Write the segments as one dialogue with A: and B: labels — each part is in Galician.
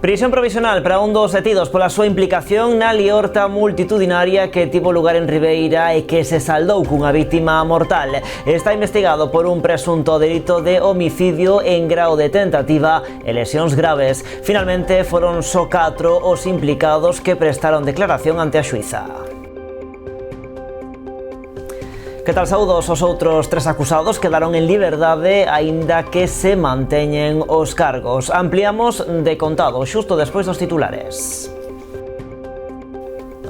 A: Prisión provisional para un dos detidos pola súa implicación na liorta multitudinaria que tivo lugar en Ribeira e que se saldou cunha vítima mortal. Está investigado por un presunto delito de homicidio en grao de tentativa e lesións graves. Finalmente foron só 4 os implicados que prestaron declaración ante a xuíza. Que tal, saúdos? Os outros 3 acusados quedaron en liberdade aínda que se manteñen os cargos. Ampliamos de contado xusto despois dos titulares.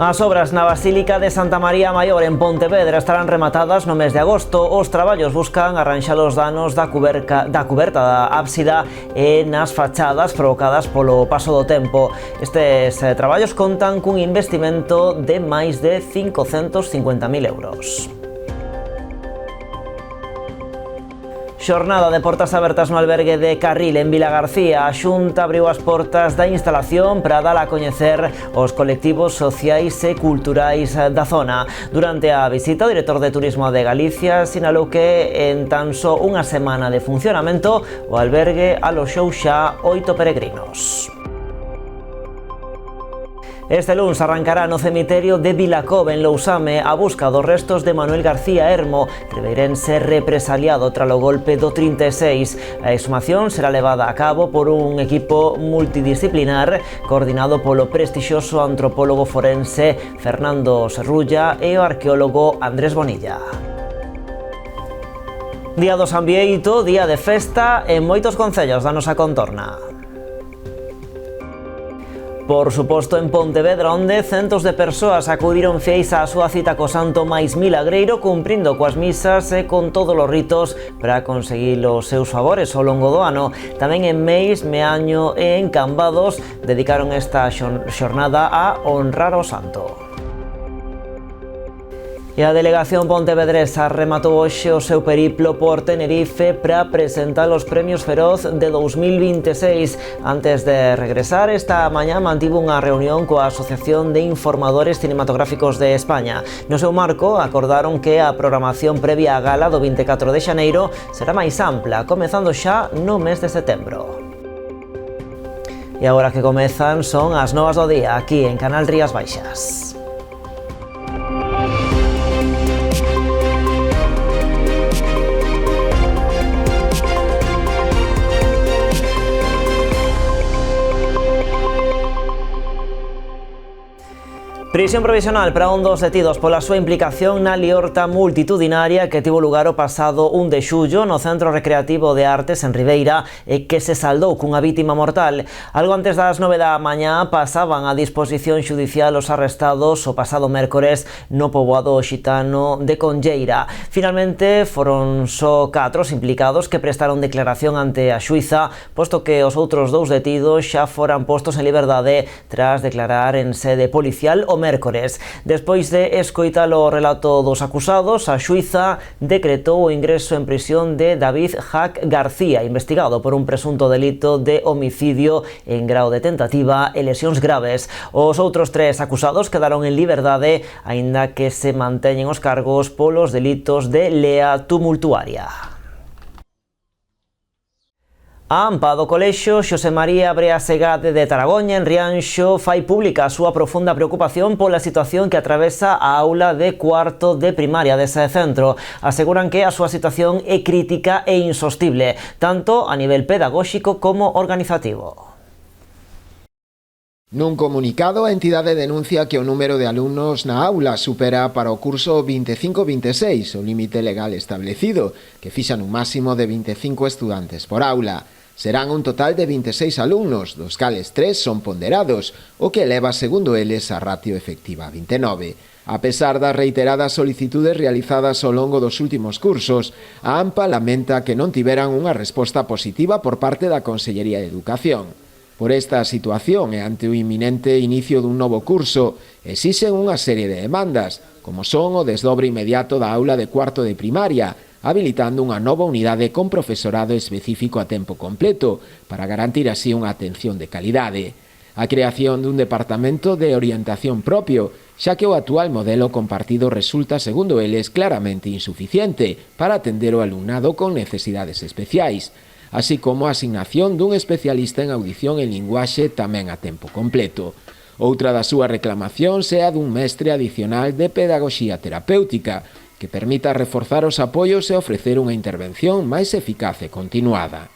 A: As obras na Basílica de Santa María Maior en Pontevedra estarán rematadas no mes de agosto. Os traballos buscan arranxar os danos da cuberta da ábsida e nas fachadas provocadas polo paso do tempo. Estes traballos contan cun investimento de máis de 550.000 euros. Xornada de portas abertas no albergue de Carril en Vilagarcía. A Xunta abriu as portas da instalación para dar a coñecer os colectivos sociais e culturais da zona. Durante a visita, o director de Turismo de Galicia sinalou que en tan só unha semana de funcionamento o albergue aloxou xa 8 peregrinos. Este luns arrancará no cemiterio de Vilacove, en Lousame, a busca dos restos de Manuel García Hermo, ribeirense represaliado tralo golpe do 36. A exhumación será levada a cabo por un equipo multidisciplinar coordinado polo prestixioso antropólogo forense Fernando Serrulla e o arqueólogo Andrés Bonilla. Día do San Bieito, día de festa en moitos concellos da nosa contorna. Por suposto en Pontevedra, onde centos de persoas acudiron fieis á súa cita co santo máis milagreiro, cumprindo coas misas e con todos os ritos para conseguir os seus favores ao longo do ano. Tamén en Meis, Meaño e en Cambados dedicaron esta xornada a honrar ao santo. E a delegación pontevedresa rematou hoxe o seu periplo por Tenerife para presentar os premios Feroz de 2026. Antes de regresar, esta mañá mantivo unha reunión coa Asociación de Informadores Cinematográficos de España. No seu marco, acordaron que a programación previa á gala do 24 de xaneiro será máis ampla, comezando xa no mes de setembro. E agora que comezan son as novas do día, aquí en Canal Rías Baixas. Prisión provisional para un dos detidos pola súa implicación na liorta multitudinaria que tivo lugar o pasado 1 de xullo no Centro Recreativo de Artes en Ribeira e que se saldou cunha vítima mortal. Algo antes das 9 da mañá pasaban a disposición xudicial os arrestados o pasado mércores no poboado xitano de Conlleira. Finalmente foron só 4 os implicados que prestaron declaración ante a xuíza, posto que os outros 2 detidos xa foran postos en liberdade tras declarar en sede policial o mércores. Despois de escoitar o relato dos acusados, a xuíza decretou o ingreso en prisión de David Jac García, investigado por un presunto delito de homicidio en grao de tentativa e lesións graves. Os outros 3 acusados quedaron en liberdade, aínda que se manteñen os cargos polos delitos de lea tumultuaria. A AMPA do Colexio Xosé María Brea Segade de Taragoña, en Rianxo, fai pública a súa profunda preocupación pola situación que atravesa a aula de cuarto de primaria dese centro. Aseguran que a súa situación é crítica e insostible, tanto a nivel pedagóxico como organizativo.
B: Nun comunicado, a entidade denuncia que o número de alumnos na aula supera para o curso 25-26, o límite legal establecido, que fixan un máximo de 25 estudantes por aula. Serán un total de 26 alumnos, dos cales 3 son ponderados, o que eleva, segundo eles, a ratio efectiva a 29. A pesar das reiteradas solicitudes realizadas ao longo dos últimos cursos, a AMPA lamenta que non tiveran unha resposta positiva por parte da Consellería de Educación. Por esta situación e ante o inminente inicio dun novo curso, exixen unha serie de demandas, como son o desdobre inmediato da aula de cuarto de primaria, habilitando unha nova unidade con profesorado específico a tempo completo, para garantir así unha atención de calidade. A creación dun departamento de orientación propio, xa que o actual modelo compartido resulta, segundo eles, claramente insuficiente para atender o alumnado con necesidades especiais. así como a asignación dun especialista en audición e linguaxe tamén a tempo completo. Outra das súas reclamacións é a dun mestre adicional de Pedagoxía Terapéutica, que permita reforzar os apoios e ofrecer unha intervención máis eficaz e continuada.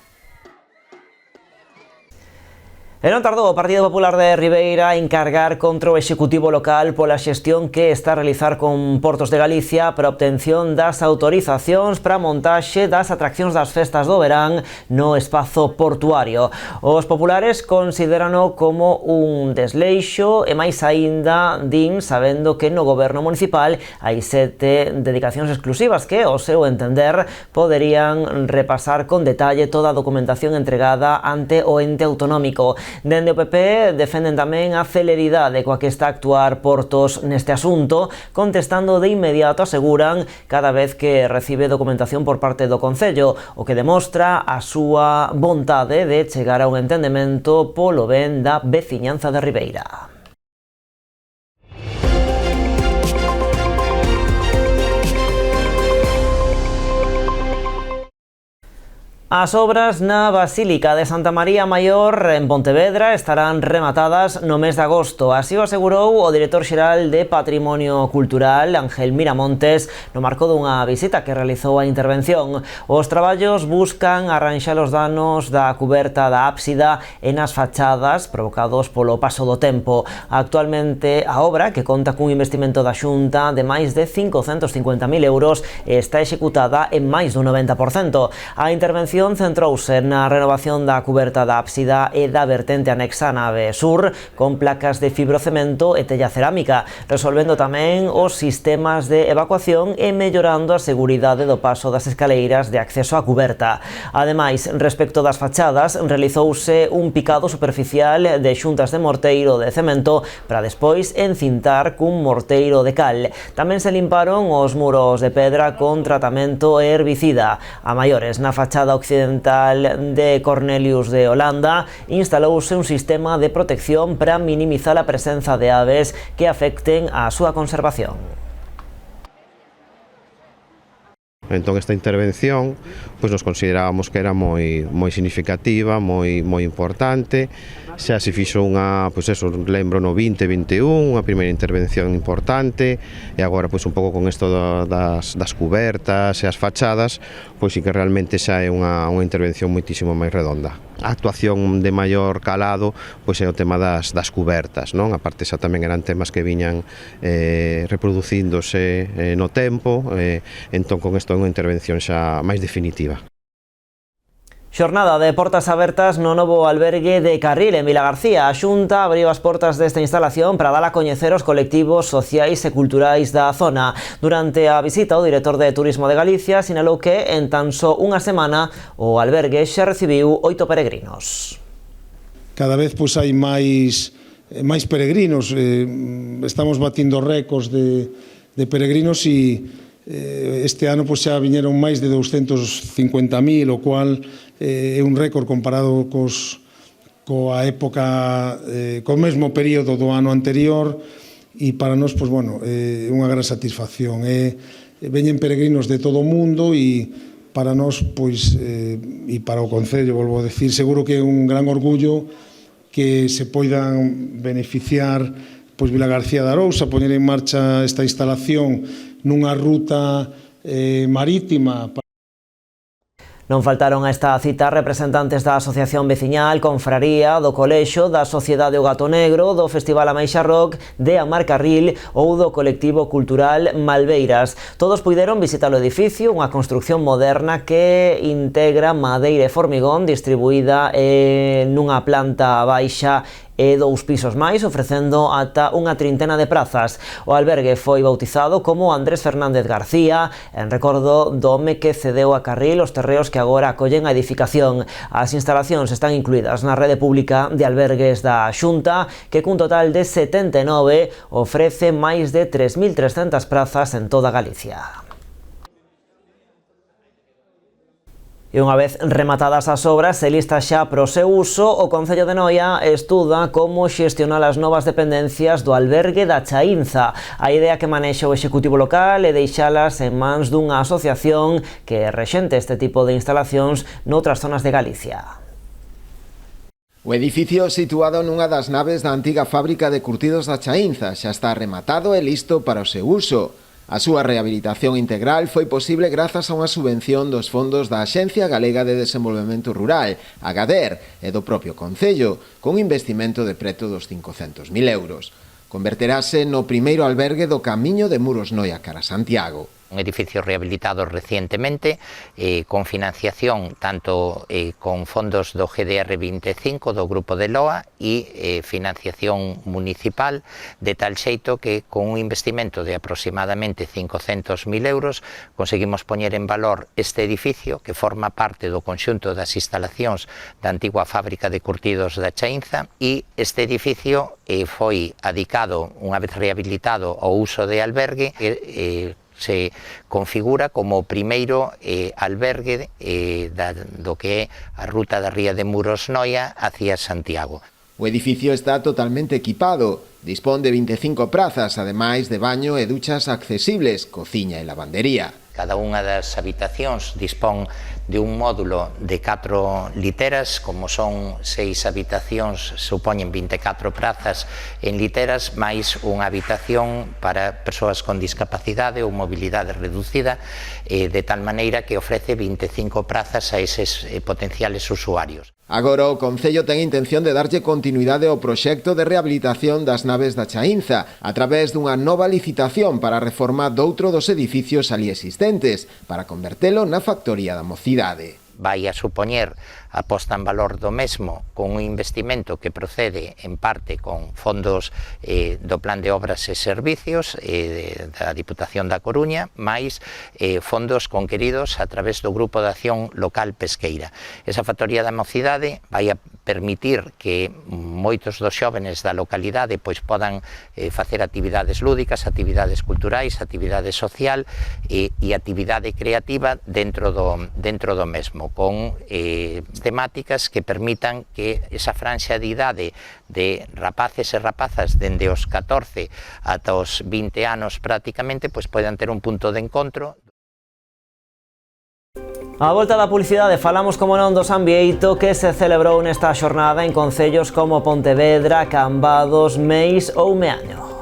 A: E non tardou o Partido Popular de Ribeira en cargar contra o Executivo local pola xestión que está a realizar con Portos de Galicia para a obtención das autorizacións para a montaxe das atraccións das festas do verán no espazo portuario. Os populares considérano como un desleixo e máis aínda din sabendo que no goberno municipal hai 7 dedicacións exclusivas que, ao seu entender, poderían repasar con detalle toda a documentación entregada ante o ente autonómico. Dende o PP defenden tamén a celeridade coa que está a actuar Portos neste asunto, contestando de inmediato, aseguran, cada vez que recibe documentación por parte do Concello, o que demostra a súa vontade de chegar a un entendemento polo ben da veciñanza de Ribeira. As obras na Basílica de Santa María Maior en Pontevedra estarán rematadas no mes de agosto. Así o asegurou o director xeral de Patrimonio Cultural, Ángel Miramontes, no marco dunha visita que realizou a intervención. Os traballos buscan arranxar os danos da cuberta da ábsida e nas fachadas provocados polo paso do tempo. Actualmente a obra, que conta cun investimento da Xunta de máis de 550.000 euros, está executada en máis dun 90%. A intervención centrouse na renovación da cuberta da ábsida e da vertente anexa á nave sur con placas de fibrocemento e tella cerámica, resolvendo tamén os sistemas de evacuación e mellorando a seguridade do paso das escaleiras de acceso á cuberta. Ademais, respecto das fachadas, realizouse un picado superficial de xuntas de morteiro de cemento para despois encintar cun morteiro de cal. Tamén se limparon os muros de pedra con tratamento e herbicida. A maiores, na fachada occidental de Cornelius de Holanda instalouse un sistema de protección para minimizar a presenza de aves que afecten a súa conservación.
C: Entón esta intervención pois nos considerábamos que era moi significativa, moi importante. Xa se fixo unha, pois eso, lembro no 2021, unha primeira intervención importante, e agora pois un pouco con isto das cubertas e as fachadas, pois sí que realmente xa é unha intervención moitísimo máis redonda. A actuación de maior calado pois é o tema das cubertas, non? A parte xa tamén eran temas que viñan reproducíndose no tempo, entón con isto é unha intervención xa máis definitiva.
A: Xornada de portas abertas no novo albergue de Carril en Vilagarcía. A Xunta abriu as portas desta instalación para dar a coñecer os colectivos sociais e culturais da zona. Durante a visita, o director de Turismo de Galicia sinalou que en tan só unha semana o albergue xa recibiu 8 peregrinos.
D: Cada vez hai máis peregrinos, estamos batindo récords de peregrinos e este ano xa viñeron máis de 250.000, o cual é un récord comparado coa época, co mesmo período do ano anterior, e para nós, é unha gran satisfacción. Veñen peregrinos de todo o mundo e para nós, e para o Concello, volvo a decir, seguro que é un gran orgullo que se poidan beneficiar Vilagarcía de Arousa, poñer en marcha esta instalación nunha ruta marítima.
A: Non faltaron a esta cita representantes da Asociación Veciñal, Confraría, do Colexio, da Sociedade O Gato Negro, do Festival Ameixa Rock, de Amar Carril ou do colectivo cultural Malveiras. Todos puideron visitar o edificio, unha construcción moderna que integra madeira e formigón distribuída nunha planta baixa e 2 pisos máis, ofrecendo ata unha trintena de prazas. O albergue foi bautizado como Andrés Fernández García, en recordo do home que cedeu a Carril os terreos que agora acollen a edificación. As instalacións están incluídas na rede pública de albergues da Xunta, que cun total de 79 ofrece máis de 3.300 prazas en toda Galicia. E unha vez rematadas as obras e listas xa para o seu uso, o Concello de Noia estuda como xestionar as novas dependencias do albergue da Chaínza. A idea que manexa o Executivo local é deixalas en mans dunha asociación que rexente este tipo de instalacións noutras zonas de Galicia.
B: O edificio situado nunha das naves da antiga fábrica de curtidos da Chaínza xa está rematado e listo para o seu uso. A súa rehabilitación integral foi posible grazas a unha subvención dos fondos da Axencia Galega de Desenvolvemento Rural, a GADER, e do propio Concello, con investimento de preto dos 500.000 euros. Converterase no primeiro albergue do Camiño de Muros Noia cara a Santiago.
E: Un edificio rehabilitado recientemente con financiación tanto con fondos do GDR 25 do Grupo de Loa e financiación municipal, de tal xeito que con un investimento de aproximadamente 500.000 euros conseguimos poñer en valor este edificio que forma parte do conxunto das instalacións da antigua fábrica de curtidos da Chaínza, e este edificio foi adicado, unha vez rehabilitado, ao uso de albergue. Se configura como o primeiro albergue do que é a ruta da ría de Muros Noia hacia Santiago.
B: O edificio está totalmente equipado, dispón de 25 prazas, ademais de baño e duchas accesibles, cociña e lavandería.
E: Cada unha das habitacións dispón de un módulo de 4 literas, como son 6 habitacións, supoñen 24 prazas en literas, máis unha habitación para persoas con discapacidade ou mobilidade reducida, de tal maneira que ofrece 25 prazas a eses potenciales usuarios.
B: Agora o Concello ten intención de darlle continuidade ao proxecto de rehabilitación das naves da Chaínza a través dunha nova licitación para a reforma doutro dos edificios ali existentes, para convertelo na factoría da mocidade.
E: Vai a supoñer a posta en valor do mesmo con un investimento que procede en parte con fondos do Plan de Obras e Servicios da Diputación da Coruña, máis fondos conqueridos a través do Grupo de Acción Local Pesqueira. Esa factoría da mocidade vai a permitir que moitos dos xóvenes da localidade pois podan facer actividades lúdicas, actividades culturais, actividade social e actividade creativa dentro do mesmo, con temáticas que permitan que esa franxa de idade de rapaces e rapazas dende os 14 ata os 20 anos prácticamente pois poidan ter un punto de encontro.
A: A volta da publicidade falamos como non do San Bieito, que se celebrou nesta xornada en concellos como Pontevedra, Cambados, Meis ou Meaño.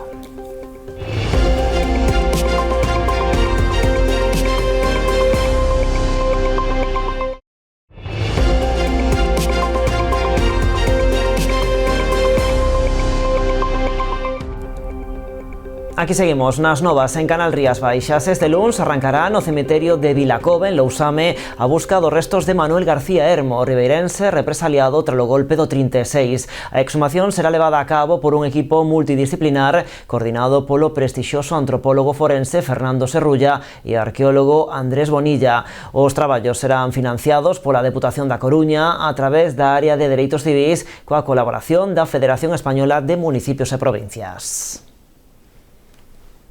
A: Aquí seguimos nas novas en Canal Rías Baixas. Este luns arrancará no cemiterio de Vilacova, en Lousame, a busca dos restos de Manuel García Hermo, ribeirense represaliado tras o golpe do 36. A exhumación será levada a cabo por un equipo multidisciplinar coordinado polo prestixioso antropólogo forense Fernando Serrulla e arqueólogo Andrés Bonilla. Os traballos serán financiados pola Deputación da Coruña a través da área de Dereitos Civís coa colaboración da Federación Española de Municipios e Provincias.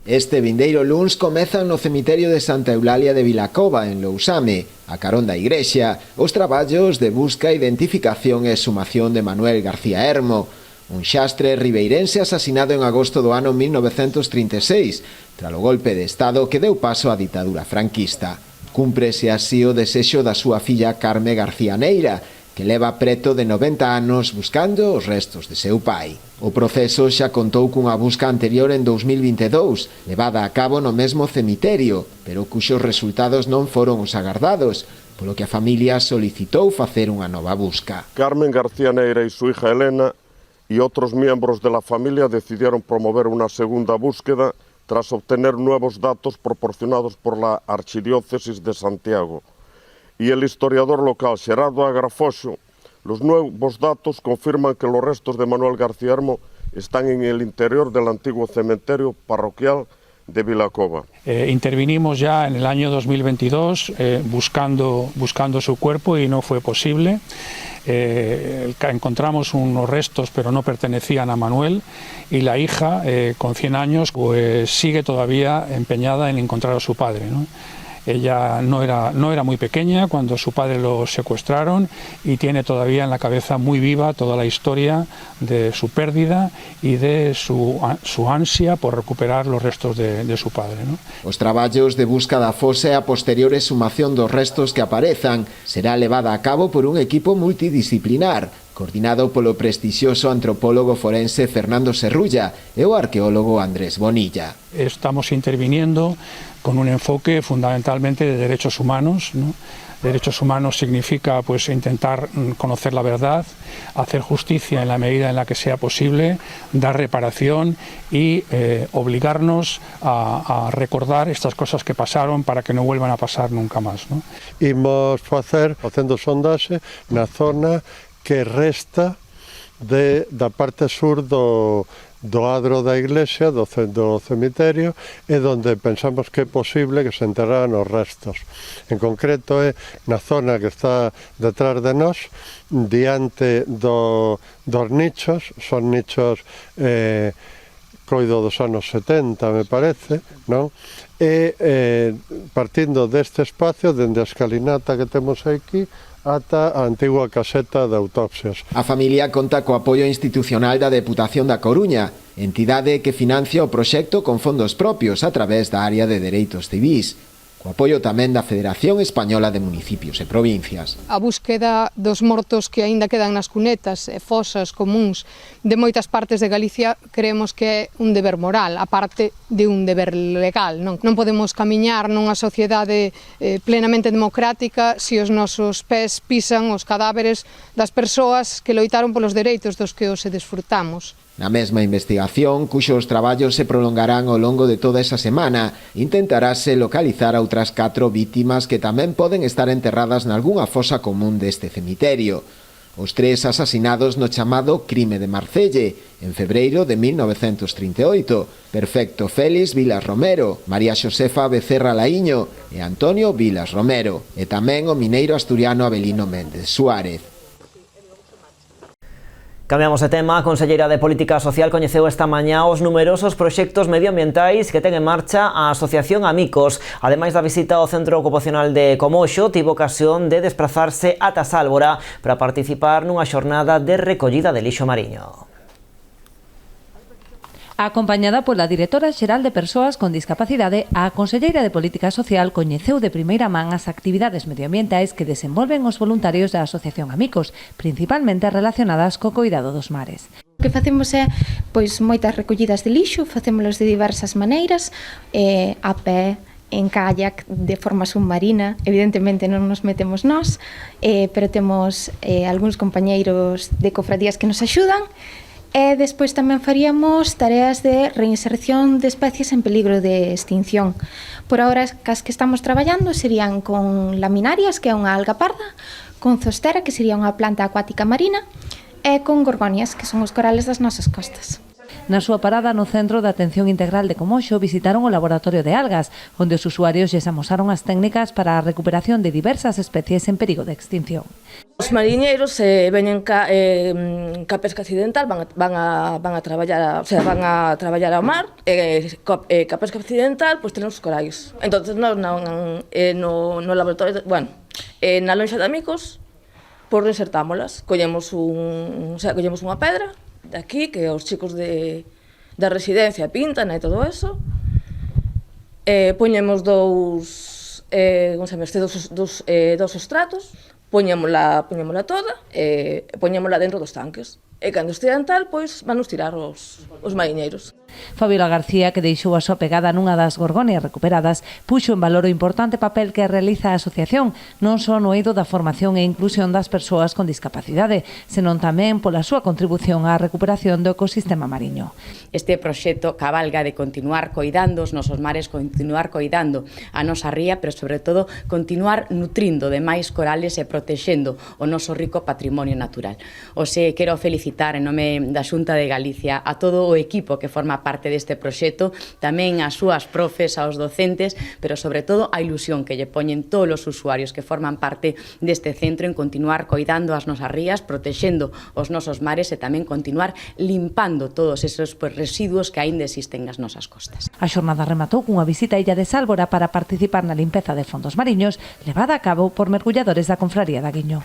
B: Este vindeiro luns comezan no cemiterio de Santa Eulalia de Vilacova, en Lousame, a carón da igrexa, os traballos de busca, identificación e exhumación de Manuel García Hermo, un xastre ribeirense asasinado en agosto do ano 1936, tras o golpe de Estado que deu paso á ditadura franquista. Cúmprese así o desexo da súa filla Carme García Neira, que leva preto de 90 anos buscando os restos de seu pai. O proceso xa contou cunha busca anterior en 2022, levada a cabo no mesmo cemiterio, pero cuxos resultados non foron os agardados, polo que a familia solicitou facer unha nova busca.
F: Carmen García Neira y su hija Elena y otros miembros de la familia decidieron promover una segunda búsqueda tras obtener nuevos datos proporcionados por la Archidiócesis de Santiago. Y el historiador local Xerardo Agrafoxo, los nuevos datos confirman que los restos de Manuel García Hermo están en el interior del antiguo cementerio parroquial de Vilacova.
G: Intervinimos ya en el año 2022 buscando su cuerpo y no fue posible. Encontramos unos restos pero no pertenecían a Manuel, y la hija con 100 años pues sigue todavía empeñada en encontrar a su padre, ¿no? Ella no era muy pequeña cuando su padre lo secuestraron y tiene todavía en la cabeza muy viva toda la historia de su pérdida y de su ansia por recuperar los restos de su padre, ¿no?
B: Os traballos de busca da fosa e a posterior exhumación dos restos que aparezan será levada a cabo por un equipo multidisciplinar, coordinado polo prestixioso antropólogo forense Fernando Serrulla e o arqueólogo Andrés Bonilla.
G: Estamos interviniendo con un enfoque fundamentalmente de derechos humanos, ¿no? Derechos humanos significa pues intentar conocer la verdad, hacer justicia en la medida en la que sea posible, dar reparación y obligarnos a recordar estas cosas que pasaron para que no vuelvan a pasar nunca más, ¿no?
H: Imos facendo sondaxe na zona que resta da parte sur do adro da iglesia, do cemiterio, e donde pensamos que é posible que se enterraran os restos. En concreto é na zona que está detrás de nós, diante dos nichos, son nichos coido dos anos 70, me parece, non? E partindo deste espacio, dende a escalinata que temos aquí, ata a antigua caseta de autopsias.
B: A familia conta co apoio institucional da Deputación da Coruña, entidade que financia o proxecto con fondos propios a través da área de Dereitos Civís, co apoio tamén da Federación Española de Municipios e Provincias.
I: A búsqueda dos mortos que aínda quedan nas cunetas e fosas comúns de moitas partes de Galicia creemos que é un deber moral, a parte de un deber legal. Non podemos camiñar nunha sociedade plenamente democrática se os nosos pés pisan os cadáveres das persoas que loitaron polos dereitos dos que hoxe desfrutamos.
B: Na mesma investigación, cuxos traballos se prolongarán ao longo de toda esa semana, intentarase localizar a outras 4 vítimas que tamén poden estar enterradas nalgunha fosa común deste cemiterio. Os 3 asasinados no chamado crime de Marcelle, en febreiro de 1938, Perfecto Félix Vilas Romero, María Xosefa Becerra Laíño e Antonio Vilas Romero, e tamén o mineiro asturiano Abelino Méndez Suárez.
A: Cambiamos de tema. A Conselleira de Política Social coñeceu esta mañá os numerosos proxectos medioambientais que ten en marcha a Asociación Amicos. Ademais da visita ao Centro Ocupacional de Comoxo, tivo ocasión de desplazarse ata Sálvora para participar nunha xornada de recollida de lixo mariño.
J: Acompañada pola directora xeral de Persoas con Discapacidade, a Conselleira de Política Social coñeceu de primeira man as actividades medioambientais que desenvolven os voluntarios da Asociación Amicos, principalmente relacionadas co coidado dos mares.
K: O que facemos é moitas recollidas de lixo, facémolas de diversas maneiras, a pé, en kayak, de forma submarina. Evidentemente non nos metemos nós, pero temos algúns compañeiros de cofradías que nos axudan. E despois tamén faríamos tareas de reinserción de especies en peligro de extinción. Por ahora, as que estamos traballando serían con laminarias, que é unha alga parda, con zostera, que sería unha planta acuática marina, e con gorgonias, que son os corales das nosas costas.
J: Na súa parada no Centro de Atención Integral de Comoxo visitaron o laboratorio de algas, onde os usuarios lles amosaron as técnicas para a recuperación de diversas especies en perigo de extinción.
L: Os mariñeiros veñen ca pesca accidental, van a traballar, van a traballar ao mar, ca pesca accidental, pois tenemos os corais. Entonces, no laboratorio, na lonxa de Amicos, pois reinsertámolas, collemos unha pedra de aquí, que os chicos da residencia pintan e todo eso, poñemos dous estratos, poñémola toda e poñémola dentro dos tanques. E cando estean tal, pois van nos tirar os mariñeiros.
J: Fabiola García, que deixou a súa pegada nunha das gorgonias recuperadas, puxo en valor o importante papel que realiza a asociación, non só no eido da formación e inclusión das persoas con discapacidade, senón tamén pola súa contribución á recuperación do ecosistema mariño.
M: Este proxecto cabalga de continuar coidando os nosos mares, continuar coidando a nosa ría, pero sobre todo continuar nutrindo de máis corales e protegendo protexendo o noso rico patrimonio natural. Ose quero felicitar en nome da Xunta de Galicia a todo o equipo que forma parte deste proxecto, tamén as súas profes, aos docentes, pero sobre todo a ilusión que lle poñen todos os usuarios que forman parte deste centro en continuar coidando as nosas rías, protexendo os nosos mares e tamén continuar limpando todos esos residuos que aínda existen nas nosas costas.
J: A xornada rematou cunha visita á illa de Sálvora para participar na limpeza de fondos mariños levada a cabo por mergulladores da Confraría da Guiño.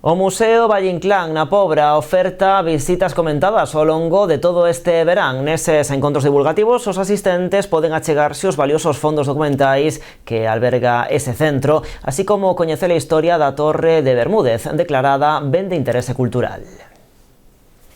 A: O Museo Valle Inclán na Pobra oferta visitas comentadas ao longo de todo este verán. Neses encontros divulgativos, os asistentes poden achegarse os valiosos fondos documentais que alberga ese centro, así como coñecer a historia da Torre de Bermúdez, declarada Ben de Interese Cultural.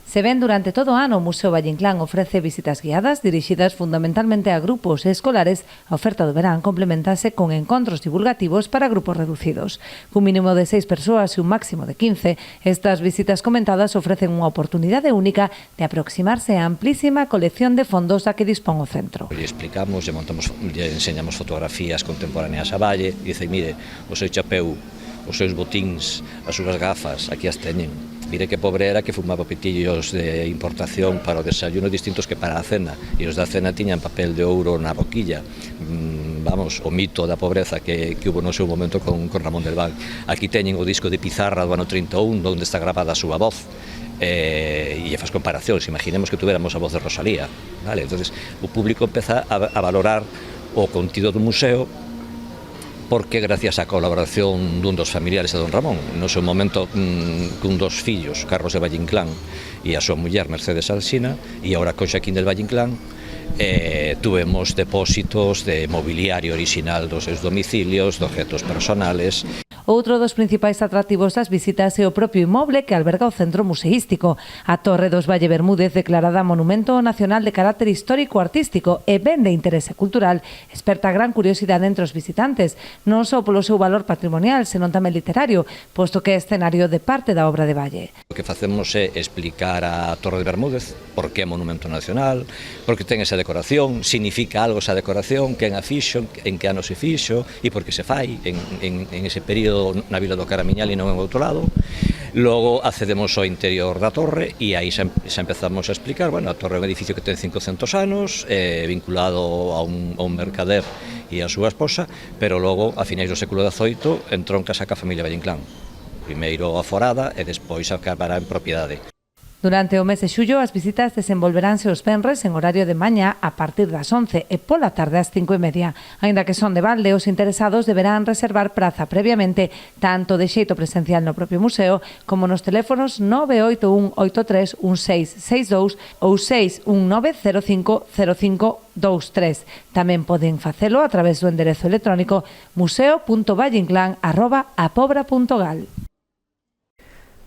J: Se ven durante todo o ano, o Museo Valle Inclán ofrece visitas guiadas dirixidas fundamentalmente a grupos escolares. A oferta do verán complementase con encontros divulgativos para grupos reducidos. Cun mínimo de 6 persoas e un máximo de 15, estas visitas comentadas ofrecen unha oportunidade única de aproximarse á amplísima colección de fondos a que dispón o centro.
N: Lle explicamos, lle enseñamos fotografías contemporáneas a Valle, e dice, mire, o seu chapeu, os seus botíns, as súas gafas, aquí as teñen. Mire que pobre era que fumaba pitillos de importación para o desayuno distintos que para a cena, e os da cena tiñan papel de ouro na boquilla. Vamos, o mito da pobreza que hubo no seu momento con Ramón del Val. Aquí teñen o disco de Pizarra do ano 31, onde está grabada a súa voz, e faz comparacións. Imaginemos que tuviéramos a voz de Rosalía, vale? Entonces, o público empeza a valorar o contido do museo, porque gracias á colaboración dun dos familiares de don Ramón, no seu momento cun dos fillos, Carlos de Valle Inclán, e a súa muller Mercedes Alsina, e agora con Xaquín del Valle Inclán, tuvemos depósitos de mobiliario original dos seus domicilios, de objetos personales.
J: Outro dos principais atractivos das visitas é o propio inmoble que alberga o centro museístico. A Torre dos Valle Bermúdez, declarada Monumento Nacional de Carácter Histórico-Artístico e Ben de Interese Cultural, esperta gran curiosidade entre os visitantes, non só polo seu valor patrimonial, senón tamén literario, posto que é escenario de parte da obra de Valle.
N: O que facemos é explicar a Torre de Bermúdez por que é Monumento Nacional, porque ten esa decoración, significa algo esa decoración, quen a fixo, en que ano se fixo e por que se fai en ese período na Vila do Caramiñal e non en outro lado. Logo accedemos ao interior da torre e aí xa empezamos a explicar, bueno, a torre é un edificio que ten 500 anos, vinculado a un mercader e a súa esposa, pero logo, a finais do século XVIII, entroncas a familia Valle Inclán. Primeiro aforada e despois acabará en propiedade.
J: Durante o mes de xullo, as visitas desenvolveránse os venres en horario de mañá a partir das 11 e pola tarde ás 5:30. Aínda que son de balde, os interesados deberán reservar praza previamente, tanto de xeito presencial no propio museo como nos teléfonos 981 83 1662 ou 619 05 0523. Tamén poden facelo a través do enderezo electrónico museo.valleinclán@apobra.gal.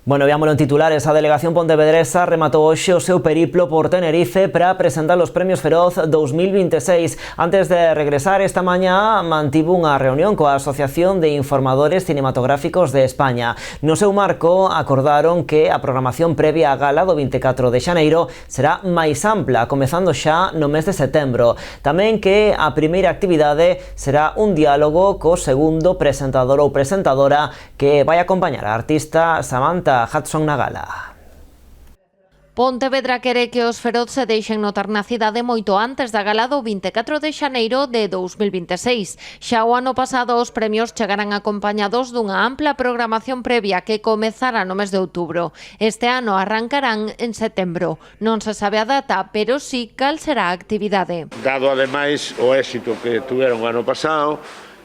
A: Bueno, veámoslo en titulares. A delegación pontevedresa rematou hoxe o seu periplo por Tenerife para presentar os Premios Feroz 2026. Antes de regresar esta mañá mantivo unha reunión coa Asociación de Informadores Cinematográficos de España. No seu marco acordaron que a programación previa á gala do 24 de xaneiro será máis ampla, comezando xa no mes de setembro. Tamén que a primeira actividade será un diálogo co segundo presentador ou presentadora que vai acompañar a artista Samantha Hudson na gala.
O: Pontevedra quere que os Feroz se deixen notar na cidade moito antes da gala do 24 de xaneiro de 2026. Xa o ano pasado os premios chegaran acompañados dunha ampla programación previa que comezara no mes de outubro. Este ano arrancarán en setembro. Non se sabe a data, pero sí cal será a actividade.
P: Dado ademais o éxito que tuveron o ano pasado,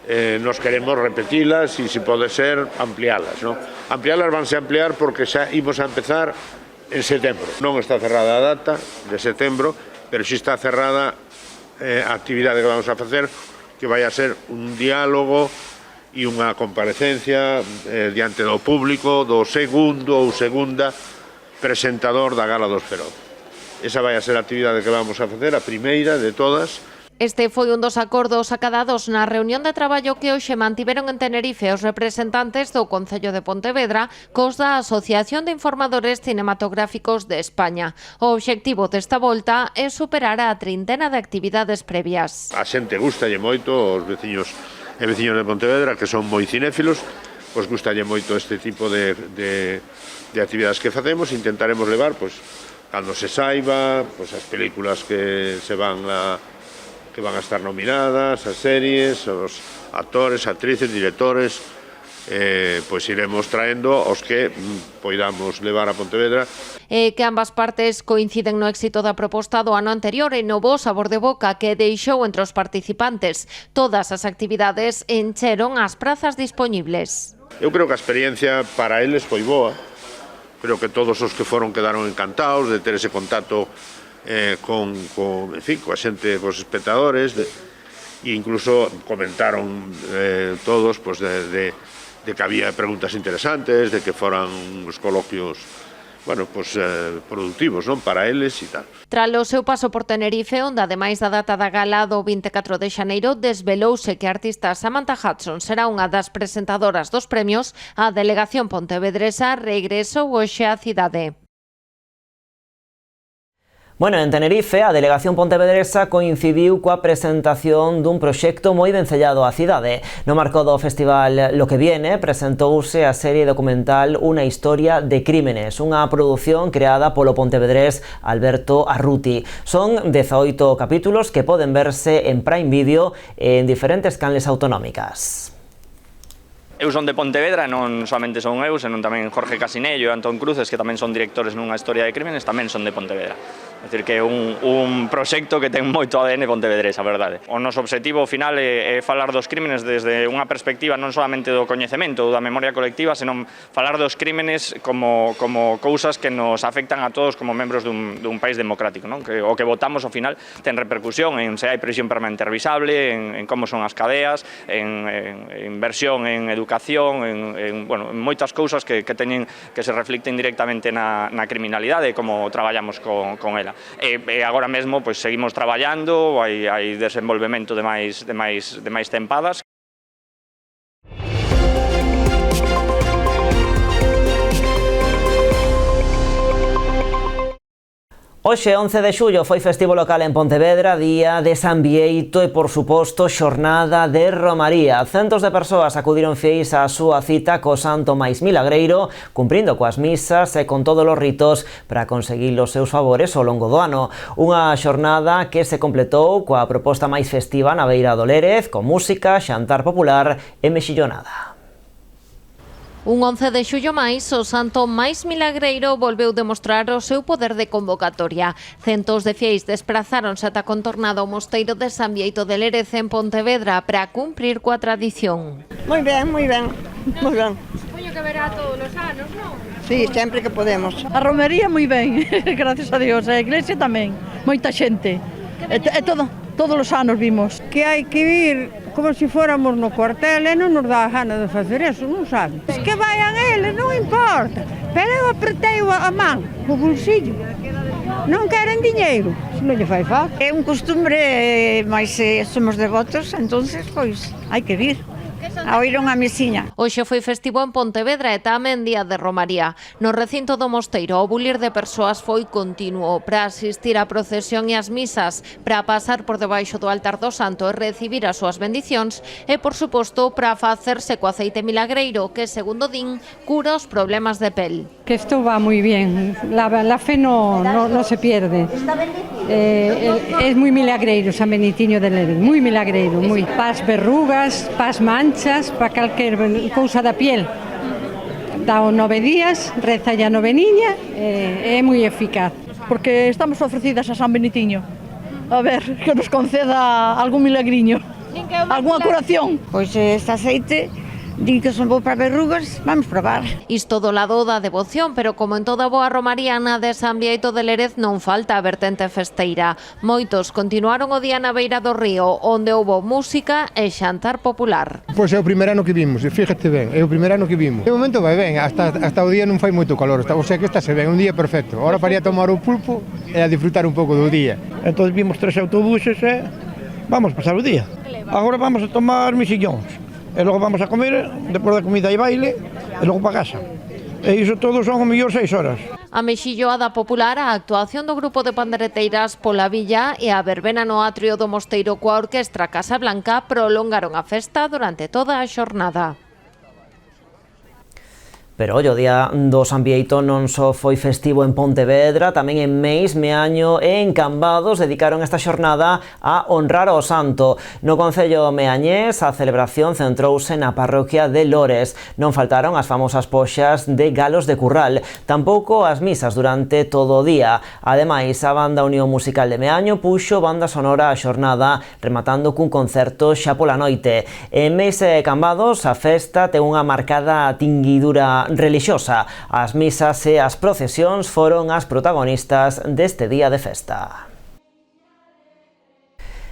P: nos queremos repetilas e, se pode ser, amplialas, ¿no? Amplialas vanse a ampliar porque xa imos a empezar en setembro. Non está cerrada a data de setembro, pero si está cerrada a actividade que vamos a facer, que vai a ser un diálogo e unha comparecencia diante do público do segundo ou segunda presentador da Gala dos Feroz. Esa vai a ser a actividade que vamos a facer, a primeira de todas.
O: Este foi un dos acordos acadados na reunión de traballo que hoxe mantiveron en Tenerife os representantes do Concello de Pontevedra cos da Asociación de Informadores Cinematográficos de España. O obxectivo desta volta é superar a trintena de actividades previas.
P: A xente gustalle moito, os veciños e veciños de Pontevedra, que son moi cinéfilos, pois gustalle moito este tipo de actividades que facemos. Intentaremos levar, pois, cando se saiba, pois, as películas que van a estar nominadas, as series, os actores, actrices, directores, pois iremos traendo os que poidamos levar a Pontevedra.
O: Que ambas partes coinciden no éxito da proposta do ano anterior e no bo sabor de boca que deixou entre os participantes. Todas as actividades encheron as prazas dispoñibles.
P: Eu creo que a experiencia para eles foi boa. Creo que todos os que foron quedaron encantados de ter ese contacto con a xente, cos espectadores, e incluso comentaron todos de que había preguntas interesantes, de que foran os coloquios productivos, non, para eles e tal.
O: Tras o seu paso por Tenerife, onde ademais da data da gala do 24 de xaneiro desvelouse que a artista Samantha Hudson será unha das presentadoras dos premios, a delegación pontevedresa regresou hoxe á cidade.
A: Bueno, en Tenerife, a delegación pontevedresa coincidiu coa presentación dun proxecto moi vencellado á cidade. No marco do festival Lo que viene, presentouse a serie documental Una historia de crímenes, unha produción creada polo pontevedrés Alberto Arruti. Son 18 capítulos que poden verse en Prime Video en diferentes canles autonómicas.
Q: Eu son de Pontevedra, non somente son eu, senón tamén Jorge Casinello e Antón Cruces, que tamén son directores nunha historia de crímenes, tamén son de Pontevedra. É dicir, que é un proxecto que ten moito ADN pontevedrés, a verdade. O noso obxectivo final é falar dos crímenes desde unha perspectiva non solamente do coñecemento ou da memoria colectiva, senón falar dos crímenes como cousas que nos afectan a todos como membros dun país democrático, non? Que o que votamos ao final ten repercusión en se hai prisión permanente revisable, en como son as cadeas, en inversión en educación, en moitas cousas que teñen que se reflicten directamente na criminalidade e como traballamos con ela. E agora mesmo pois seguimos traballando, hai desenvolvemento de máis tempadas.
A: Hoxe, 11 de xullo, foi festivo local en Pontevedra, día de San Bieito e, por suposto, xornada de Romaría. Centos de persoas acudiron fieis á súa cita co santo máis milagreiro, cumprindo coas misas e con todos os ritos para conseguir os seus favores ao longo do ano. Unha xornada que se completou coa proposta máis festiva na beira do Lérez, con música, xantar popular e mexillonada.
O: Un 11 de xullo máis, o santo máis milagreiro volveu demostrar o seu poder de convocatoria. Centos de fieis desprazáronse ata contornado ao mosteiro de San Bieito de Lérez en Pontevedra para cumprir coa tradición.
R: Moi ben, moi ben, moi ben.
O: Supoño que verá todos os anos, non?
R: Sí, sempre que podemos.
S: A romería moi ben, gracias a Dios, a iglesia tamén, moita xente. E todos os anos vimos.
R: Que hai que vir como se fóramos no cuartel e non nos dá a gana de facer eso, non sabe? Que vayan eles, non importa. Pero eu apretei a man, o bolsillo. Non queren diñeiro, se non lle fai falta.
T: É un costumbre, mas somos devotos, entonces, pois, hai que vir. A oír unha misiña.
O: Hoxe foi festivo en Pontevedra e tamén día de Romaría. No recinto do mosteiro, o bulir de persoas foi continuo para asistir á procesión e ás misas, para pasar por debaixo do altar do santo e recibir as súas bendicións e, por suposto, para facerse co aceite milagreiro que, segundo din, cura os problemas de pel.
U: Que esto va muy bien, la fe no se pierde. Es muy milagreiro San Benitiño de Lérez, muy milagreiro, muy. Pas verrugas, pas manchas, para calquer cousa da piel. Dá 9 días, reza ya noveniña, é moi eficaz.
S: Porque estamos ofrecidas a San Benitiño. A ver, que nos conceda algún milagriño, alguna curación.
T: Pois este aceite din que son bo para verrugas, vamos probar.
O: Isto do lado da devoción, pero como en toda boa romariana de San Bieito de Lérez non falta a vertente festeira. Moitos continuaron o día na beira do río, onde houbo música e xantar popular.
V: Pois é o primeiro ano que vimos, fíjate ben, é o primeiro ano que vimos. De momento vai ben, hasta o día non fai moito calor, o sea que está se ben, un día perfecto. Ahora para ir a tomar o pulpo e a disfrutar un pouco do día.
W: Entón vimos 3 autobuses e vamos pasar o día. Agora vamos a tomar mexillóns. E logo vamos a comer, depois da comida e baile, e logo para casa. E iso todo son o mellor 6 horas.
O: A mexilloada popular, a actuación do grupo de pandereteiras pola villa e a verbena no atrio do mosteiro coa orquestra Casa Blanca prolongaron a festa durante toda a xornada.
A: Pero o Día do San Bieito non só foi festivo en Pontevedra, tamén en Meis, Meaño e en Cambados dedicaron esta xornada a honrar ao santo. No concello meañés a celebración centrouse na parroquia de Lores. Non faltaron as famosas poxas de galos de curral, tampouco as misas durante todo o día. Ademais, a banda Unión Musical de Meaño puxo banda sonora á xornada, rematando cun concerto xa pola noite. En Meis e Cambados a festa ten unha marcada tinguidura relixiosa. As misas e as procesións foron as protagonistas deste día de festa.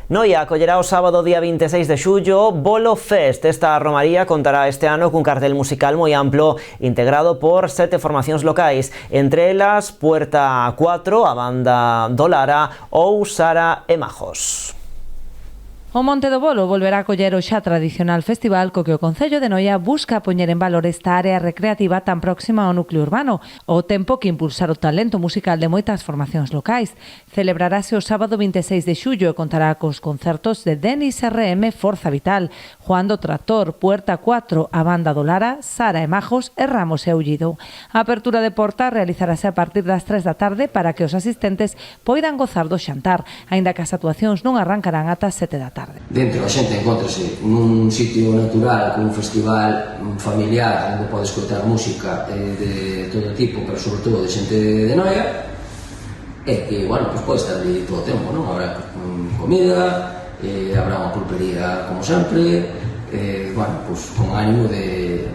A: Noia acollerá o sábado día 26 de xullo Bolo Fest. Esta romaría contará este ano cun cartel musical moi amplo integrado por 7 formacións locais, entre elas Puerta 4, a banda do Lara ou Sara e Majos.
J: O Monte do Bolo volverá a coller o xa tradicional festival co que o Concello de Noia busca poñer en valor esta área recreativa tan próxima ao núcleo urbano, ao tempo que impulsar o talento musical de moitas formacións locais. Celebrarase o sábado 26 de xullo e contará cos concertos de Denis RM, Forza Vital, Juan do Tractor, Puerta 4, a banda do Lara, Sara e Majos e Ramos e Aullido. A apertura de porta realizarase a partir das 3 da tarde para que os asistentes poidan gozar do xantar, aínda que as actuacións non arrancarán ata 7 da tarde.
C: Dentro a xente encontrase nun sitio natural, un festival familiar onde pode escoitar música de todo tipo, pero sobre todo de xente de Noia, e que, bueno, pues pode estar ali todo o tempo, non? Habrá comida, habrá unha pulpería como sempre, bueno, pues con ánimo de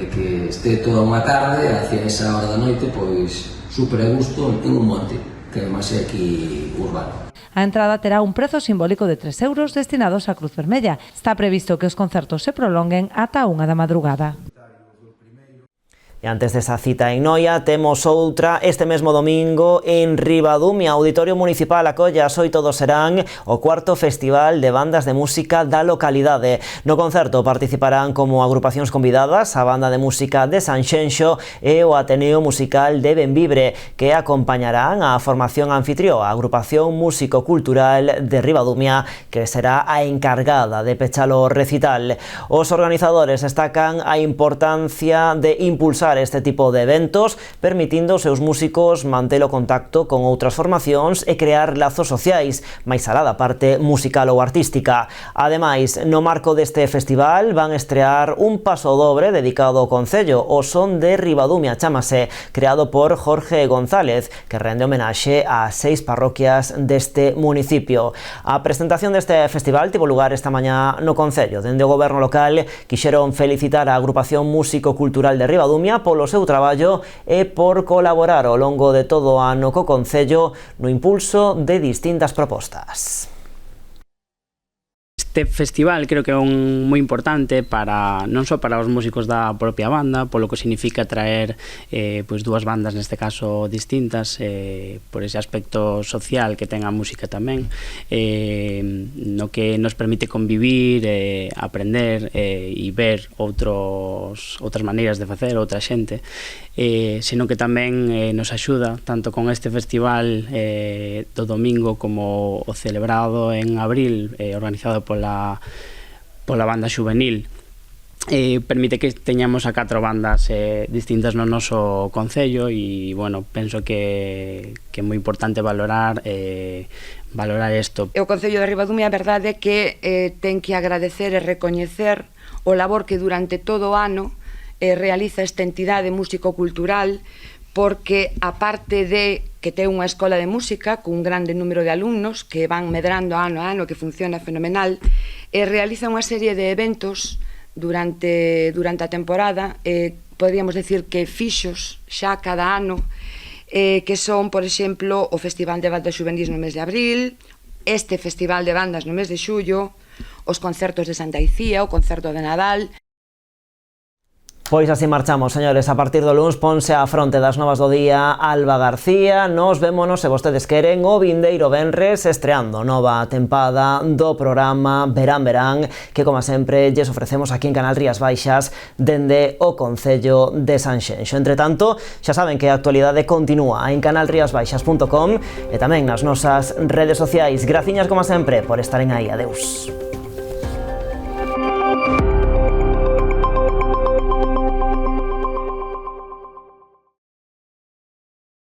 C: que este toda unha tarde, hacia esa hora da noite, pois super a gusto en un monte, que además é aquí urbano.
J: A entrada terá un prezo simbólico de 3 euros destinados á Cruz Vermella. Está previsto que os concertos se prolonguen ata 1 da madrugada.
A: E antes desa cita en Noia, temos outra este mesmo domingo en Ribadumia. O Auditorio Municipal acolle ás 8 do serán o 4º Festival de Bandas de Música da localidade. No concerto participarán como agrupacións convidadas a Banda de Música de Sanxenxo e o Ateneo Musical de Benvibre, que acompañarán a formación anfitrió, a Agrupación Músico-Cultural de Ribadumia, que será a encargada de pechar o recital. Os organizadores destacan a importancia de impulsar este tipo de eventos, permitindo aos seus músicos manter o contacto con outras formacións e crear lazos sociais, máis alá da parte musical ou artística. Ademais, no marco deste festival van estrear un pasodobre dedicado ao Concello, o Son de Ribadumia chámase, creado por Jorge González, que rende homenaxe a 6 parroquias deste municipio. A presentación deste festival tivo lugar esta mañá no Concello. Dende o Goberno local quixeron felicitar a Agrupación Músico-Cultural de Ribadumia polo seu traballo e por colaborar ao longo de todo o ano co Concello no impulso de distintas propostas.
D: Este festival creo que é moi importante para non só para os músicos da propia banda, polo que significa traer pois dúas bandas neste caso distintas, por ese aspecto social que ten a música tamén, no que nos permite convivir, aprender e ver outras maneiras de facer, outra xente, senón que tamén nos axuda tanto con este festival do domingo como o celebrado en abril, organizado pola banda xuvenil. Permite que teñamos a 4 bandas distintas no noso concello e, bueno, penso que é moi importante valorar isto.
E: O Concello de Ribadumia, a verdade é que ten que agradecer e recoñecer o labor que durante todo o ano realiza esta entidade músico-cultural, porque aparte de que ten unha escola de música cun grande número de alumnos que van medrando ano a ano, que funciona fenomenal, realiza unha serie de eventos durante a temporada, podríamos decir que fixos xa cada ano, que son, por exemplo, o Festival de Bandas Juvenís no mes de abril, este Festival de Bandas no mes de xullo, os concertos de Santa Icía, o concerto de Nadal.
A: Pois así marchamos, señores. A partir do luns ponse á fronte das novas do día Alba García. Nos vémonos, se vostedes queren, o vindeiro venres estreando nova tempada do programa Verán Verán, que, como sempre, lles ofrecemos aquí en Canal Rías Baixas dende o Concello de Sanxenxo. Entre tanto, xa saben que a actualidade continúa en canalriasbaixas.com e tamén nas nosas redes sociais. Graciñas, como sempre, por estaren aí. Adeus.